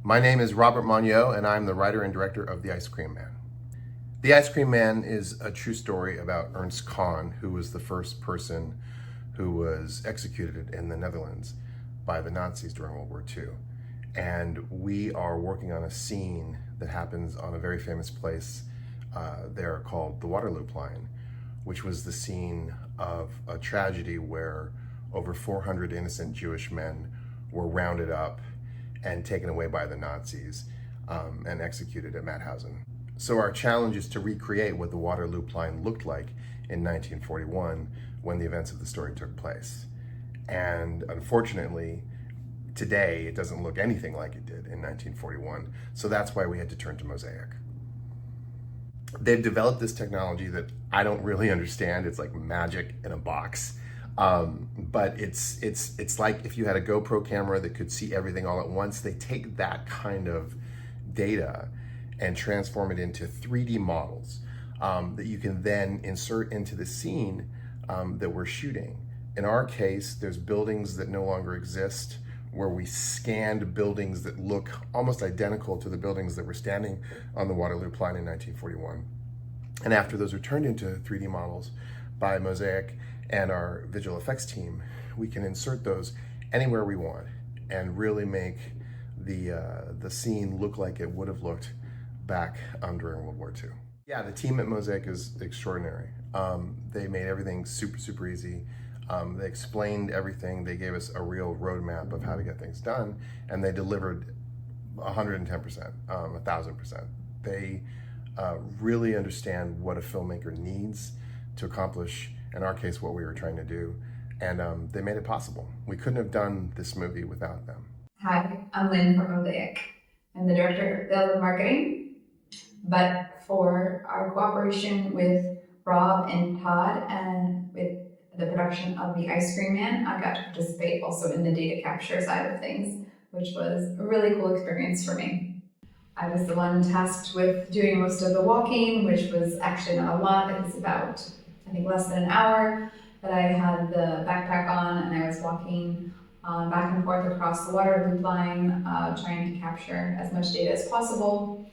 My name is Robert Moniot, and I'm the writer and director of The Ice Cream Man. The Ice Cream Man is a true story about Ernst Kahn, who was the first person who was executed in the Netherlands by the Nazis during World War II. And we are working on a scene that happens on a very famous place there called the Waterlooplein, which was the scene of a tragedy where over 400 innocent Jewish men were rounded up and taken away by the Nazis and executed at Mauthausen. So our challenge is to recreate what the Waterlooplein looked like in 1941 when the events of the story took place. And unfortunately, today it doesn't look anything like it did in 1941. So that's why we had to turn to Mosaic. They've developed this technology that I don't really understand. It's like magic in a box. But it's like if you had a GoPro camera that could see everything all at once. They take that kind of data and transform it into 3D models that you can then insert into the scene that we're shooting. In our case, there's buildings that no longer exist, where we scanned buildings that look almost identical to the buildings that were standing on the Waterlooplein in 1941. And after those are turned into 3D models by Mosaic and our visual effects team, we can insert those anywhere we want and really make the scene look like it would have looked back during World War II. Yeah, the team at Mosaic is extraordinary. They made everything super, super easy. They explained everything. They gave us a real roadmap of how to get things done, and they delivered 110%, 1,000%. They really understand what a filmmaker needs to accomplish, in our case, what we were trying to do, and they made it possible. We couldn't have done this movie without them. Hi, I'm Lynn from Mosaic. I'm the director of sales and marketing, but for our cooperation with Rob and Todd and with the production of The Ice Cream Man, I got to participate also in the data capture side of things, which was a really cool experience for me. I was the one tasked with doing most of the walking, which was actually not a lot. It was about, I think, less than an hour that I had the backpack on, and I was walking back and forth across the Waterlooplein, trying to capture as much data as possible.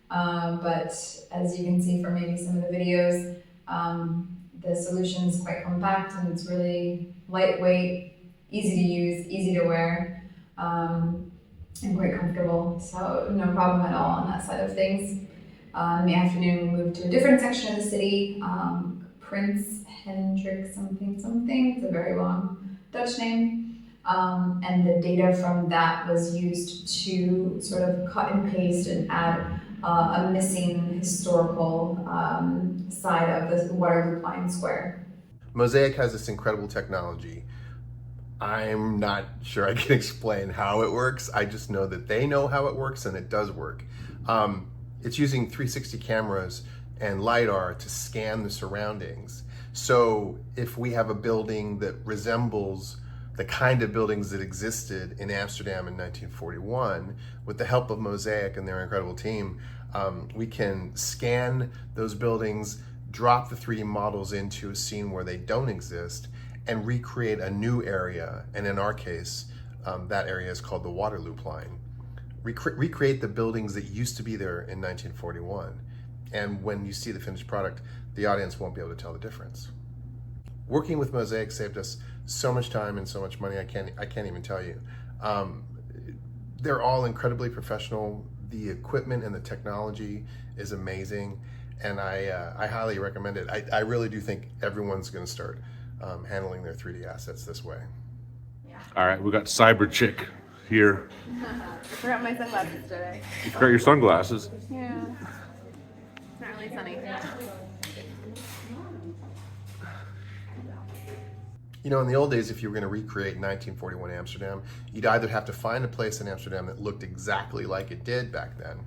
But as you can see from maybe some of the videos, the solution is quite compact and it's really lightweight, easy to use, easy to wear, and quite comfortable. So no problem at all on that side of things. In the afternoon, we moved to a different section of the city, Prince Hendrik something, it's a very long Dutch name. And the data from that was used to sort of cut and paste and add a missing historical side of the Waterlooplein Square. Mosaic has this incredible technology. I'm not sure I can explain how it works. I just know that they know how it works, and it does work. It's using 360 cameras and LiDAR to scan the surroundings. So if we have a building that resembles the kind of buildings that existed in Amsterdam in 1941, with the help of Mosaic and their incredible team, we can scan those buildings, drop the 3D models into a scene where they don't exist, and recreate a new area. And in our case, that area is called the Waterlooplein. Recreate the buildings that used to be there in 1941. And when you see the finished product, the audience won't be able to tell the difference. Working with Mosaic saved us so much time and so much money, I can't even tell you. They're all incredibly professional. The equipment and the technology is amazing, and I highly recommend it. I really do think everyone's going to start handling their 3D assets this way. Yeah. All right, we got Cyber Chick here. I forgot my sunglasses today. You forgot your sunglasses. Yeah. It's not really sunny. You know, in the old days, if you were going to recreate 1941 Amsterdam, you'd either have to find a place in Amsterdam that looked exactly like it did back then,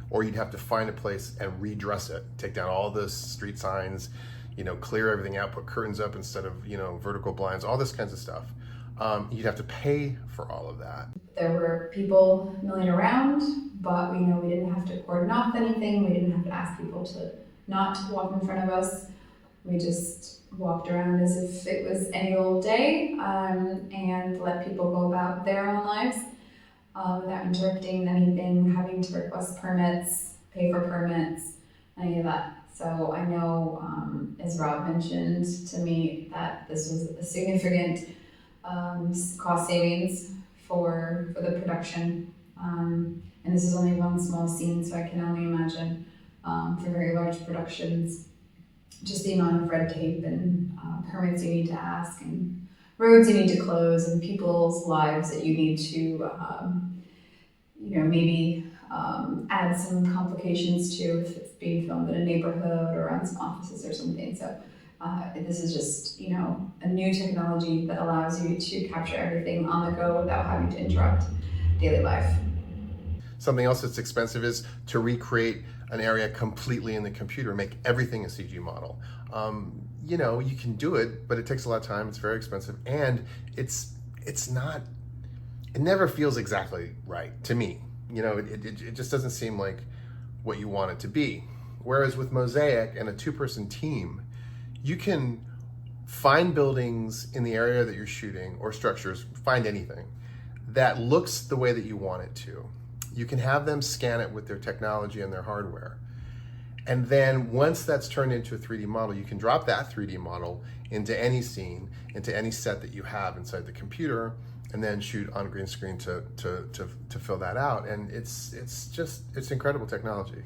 or you'd have to find a place and redress it, take down all the street signs, you know, clear everything out, put curtains up instead of, you know, vertical blinds, all this kinds of stuff. You'd have to pay for all of that. There were people milling around, but we know we didn't have to cordon off anything. We didn't have to ask people to not walk in front of us. We just walked around as if it was any old day and let people go about their own lives. without interrupting anything, having to request permits, pay for permits, any of that. So I know, as Rob mentioned to me, that this was a significant cost savings for the production. And this is only one small scene, so I can only imagine for very large productions, just the amount of red tape and permits you need to ask, and roads you need to close, and people's lives that you need to, maybe add some complications to if it's being filmed in a neighborhood or on some offices or something. So this is just, a new technology that allows you to capture everything on the go without having to interrupt daily life. Something else that's expensive is to recreate an area completely in the computer, make everything a CG model. You can do it, but it takes a lot of time, it's very expensive, and it never feels exactly right to me. It just doesn't seem like what you want it to be. Whereas with Mosaic and a 2-person team, you can find buildings in the area that you're shooting, or structures, find anything that looks the way that you want it to. You can have them scan it with their technology and their hardware. And then once that's turned into a 3D model, you can drop that 3D model into any scene, into any set that you have inside the computer, and then shoot on green screen to fill that out. And it's incredible technology.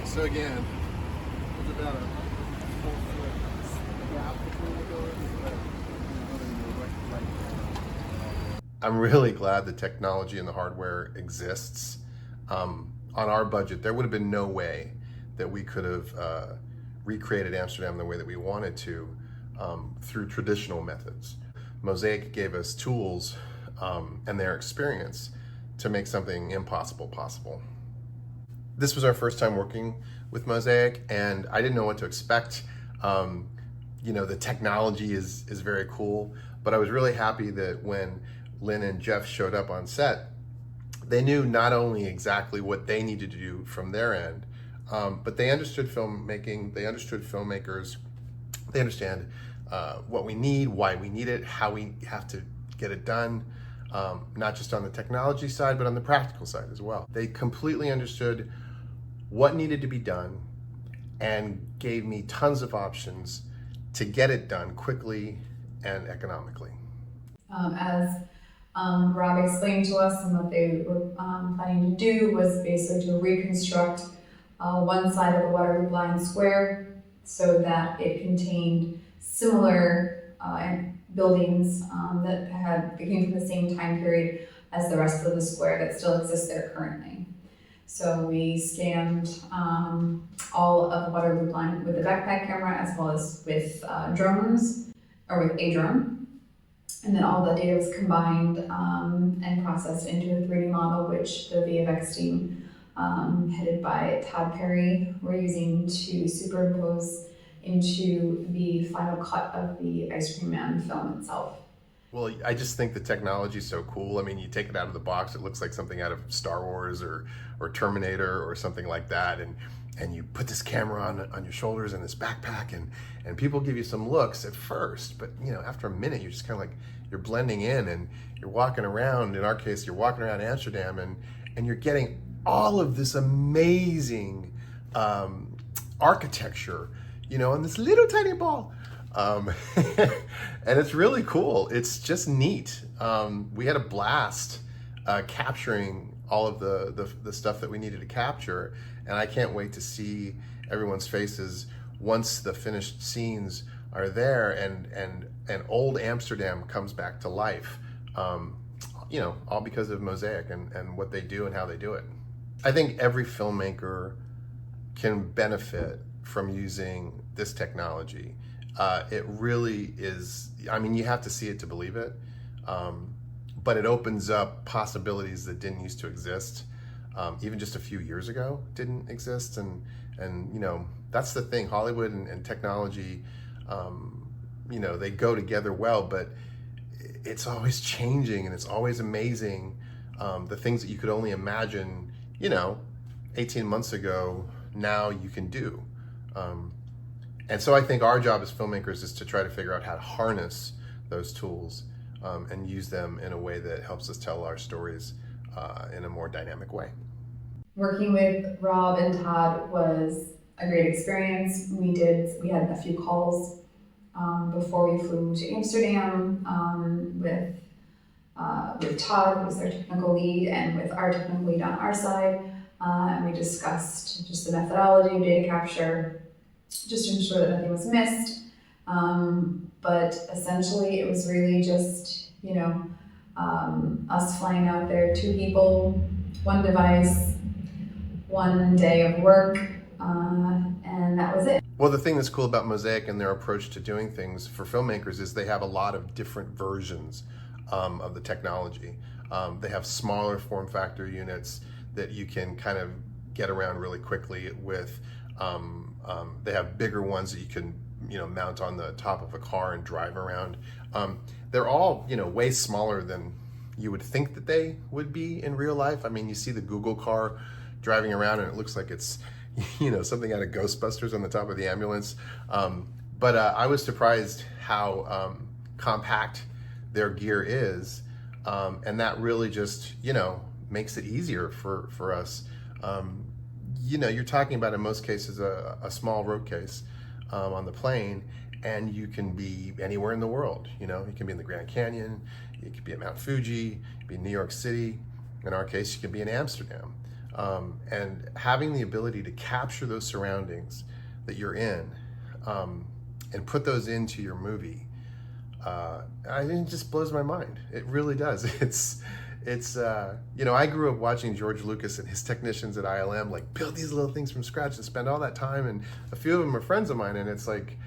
So again, there's about a 4-foot gap between the buildings, but I'm really glad the technology and the hardware exists. On our budget, there would have been no way that we could have recreated Amsterdam the way that we wanted to through traditional methods. Mosaic gave us tools and their experience to make something impossible possible. This was our first time working with Mosaic, and I didn't know what to expect. The technology is very cool, but I was really happy that when Lynn and Jeff showed up on set, they knew not only exactly what they needed to do from their end, but they understood filmmaking, they understood filmmakers, they understand what we need, why we need it, how we have to get it done, not just on the technology side, but on the practical side as well. They completely understood what needed to be done and gave me tons of options to get it done quickly and economically. As Rob explained to us, and what they were planning to do was basically to reconstruct one side of the Waterlooplein square so that it contained similar buildings that came from the same time period as the rest of the square that still exists there currently. So we scanned all of Waterlooplein with a backpack camera, as well as with drones, or with a drone. And then all the data was combined and processed into a 3D model, which the VFX team, headed by Todd Perry, were using to superimpose into the final cut of the Ice Cream Man film itself. Well, I just think the technology is so cool. I mean, you take it out of the box, it looks like something out of Star Wars or Terminator or something like that, and you put this camera on your shoulders and this backpack, and people give you some looks at first, but after a minute you're just kind of like, you're blending in and you're walking around. In our case, you're walking around Amsterdam and you're getting all of this amazing architecture, on this little tiny ball. And it's really cool. It's just neat. We had a blast capturing all of the stuff that we needed to capture, and I can't wait to see everyone's faces once the finished scenes are there and old Amsterdam comes back to life. All because of Mosaic and what they do and how they do it. I think every filmmaker can benefit from using this technology. It really is, you have to see it to believe it, but it opens up possibilities that didn't used to exist. Even just a few years ago didn't exist, and that's the thing. Hollywood and technology, they go together well, but it's always changing and it's always amazing. The things that you could only imagine, 18 months ago, now you can do. And so I think our job as filmmakers is to try to figure out how to harness those tools and use them in a way that helps us tell our stories in a more dynamic way. Working with Rob and Todd was a great experience. We had a few calls before we flew to Amsterdam with Todd, who's our technical lead, and with our technical lead on our side. And we discussed just the methodology of data capture, just to ensure that nothing was missed. But essentially, it was really just, us flying out there, 2 people, 1 device, 1 day of work, and that was it. Well, the thing that's cool about Mosaic and their approach to doing things for filmmakers is they have a lot of different versions of the technology. They have smaller form factor units that you can kind of get around really quickly with. They have bigger ones that you can mount on the top of a car and drive around. They're all way smaller than you would think that they would be in real life. I mean, you see the Google car driving around and it looks like it's something out of Ghostbusters on the top of the ambulance. But I was surprised how compact their gear is, and that really just makes it easier for us. You're talking about, in most cases, a small road case on the plane, and you can be anywhere in the world. You can be in the Grand Canyon, you could be at Mount Fuji, you could be in New York City. In our case, you could be in Amsterdam. And having the ability to capture those surroundings that you're in and put those into your movie, it just blows my mind. It really does. It's I grew up watching George Lucas and his technicians at ILM like build these little things from scratch and spend all that time, and a few of them are friends of mine, and it's like,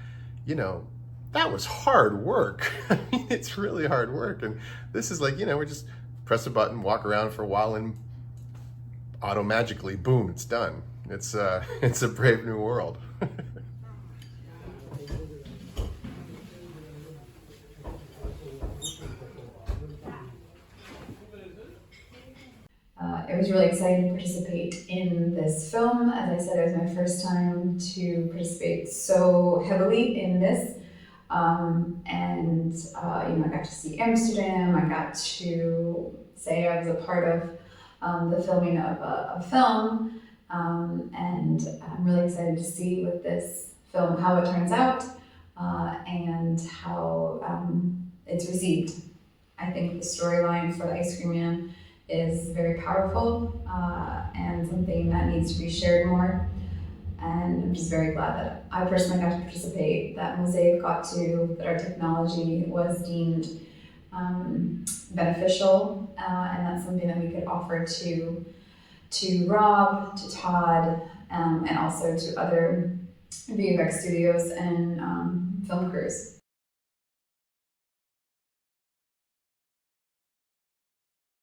that was hard work. I mean, it's really hard work, and this is like, we just press a button, walk around for a while, and auto-magically, boom, it's done. It's a brave new world. I was really excited to participate in this film. As I said, it was my first time to participate so heavily in this. I got to see Amsterdam. I got to say I was a part of the filming of a film. And I'm really excited to see with this film how it turns out and how it's received. I think the storyline for the Ice Cream Man is very powerful and something that needs to be shared more. And I'm just very glad that I personally got to participate, that Mosaic got to, that our technology was deemed beneficial, and that's something that we could offer to Rob, to Todd, and also to other VFX studios and film crews.